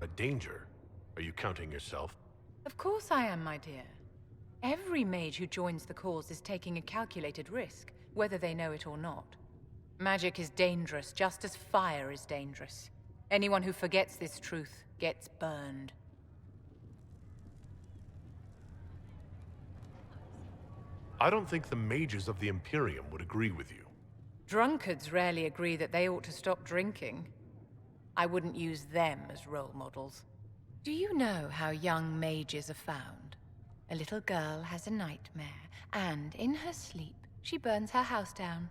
A danger? Are you counting yourself? Of course I am, my dear. Every mage who joins the cause is taking a calculated risk, whether they know it or not. Magic is dangerous, just as fire is dangerous. Anyone who forgets this truth gets burned. I don't think the mages of the Imperium would agree with you. Drunkards rarely agree that they ought to stop drinking. I wouldn't use them as role models. Do you know how young mages are found? A little girl has a nightmare, and in her sleep, she burns her house down.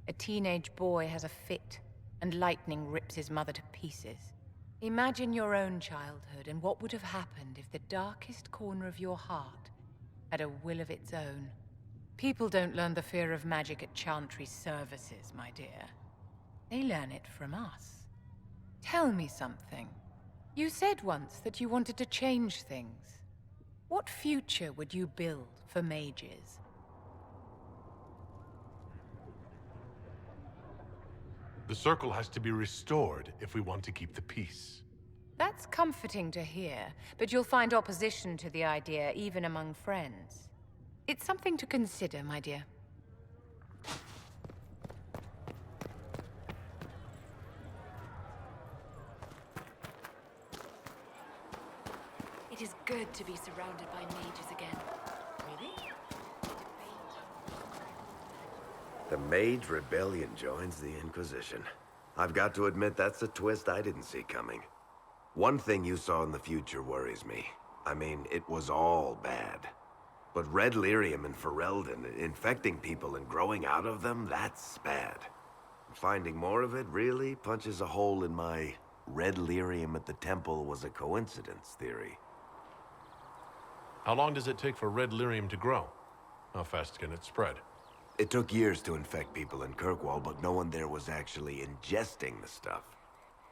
A teenage boy has a fit, and lightning rips his mother to pieces. Imagine your own childhood and what would have happened if the darkest corner of your heart had a will of its own. People don't learn the fear of magic at Chantry services, my dear. They learn it from us. Tell me something. You said once that you wanted to change things. What future would you build for mages? The circle has to be restored if we want to keep the peace. That's comforting to hear, but you'll find opposition to the idea even among friends. It's something to consider, my dear. It is good to be surrounded by mages again. Really? The Mage Rebellion joins the Inquisition. I've got to admit that's a twist I didn't see coming. One thing you saw in the future worries me. I mean, it was all bad. But red lyrium and Ferelden, infecting people and growing out of them, that's bad. Finding more of it really punches a hole in my red lyrium at the temple was a coincidence theory. How long does it take for red lyrium to grow? How fast can it spread? It took years to infect people in Kirkwall, but no one there was actually ingesting the stuff.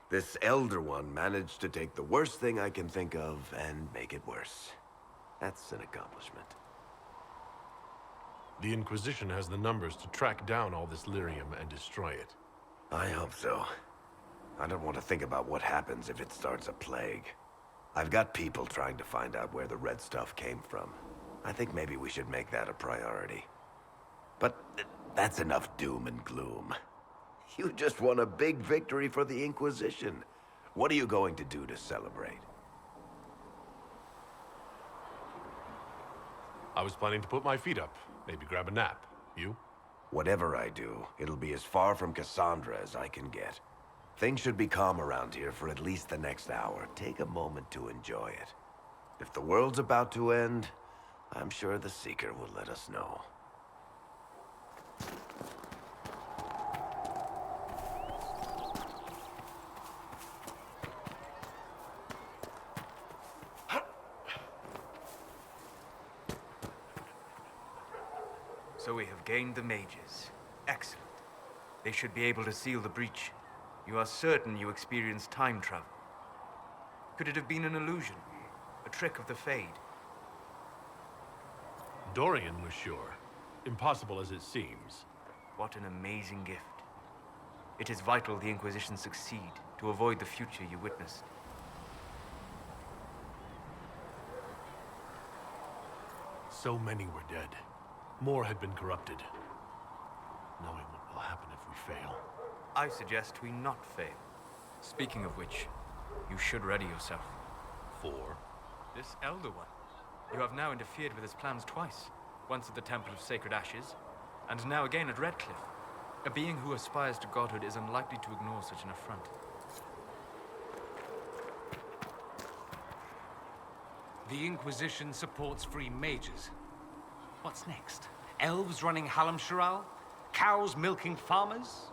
This Elder One managed to take the worst thing I can think of and make it worse. That's an accomplishment. The Inquisition has the numbers to track down all this lyrium and destroy it. I hope so. I don't want to think about what happens if it starts a plague. I've got people trying to find out where the red stuff came from. I think maybe we should make that a priority. But that's enough doom and gloom. You just won a big victory for the Inquisition. What are you going to do to celebrate? I was planning to put my feet up, maybe grab a nap. You? Whatever I do, it'll be as far from Cassandra as I can get. Things should be calm around here for at least the next hour. Take a moment to enjoy it. If the world's about to end, I'm sure the Seeker will let us know. So we have gained the mages. Excellent. They should be able to seal the breach. You are certain you experienced time travel? Could it have been an illusion? A trick of the Fade? Dorian was sure. Impossible as it seems. What an amazing gift. It is vital the Inquisition succeed to avoid the future you witnessed. So many were dead. More had been corrupted. Knowing what will happen if we fail. I suggest we not fail. Speaking of which, you should ready yourself. For? This Elder One. You have now interfered with his plans twice. Once at the Temple of Sacred Ashes, and now again at Redcliffe. A being who aspires to godhood is unlikely to ignore such an affront. The Inquisition supports free mages. What's next? Elves running Hallamsharal? Cows milking farmers?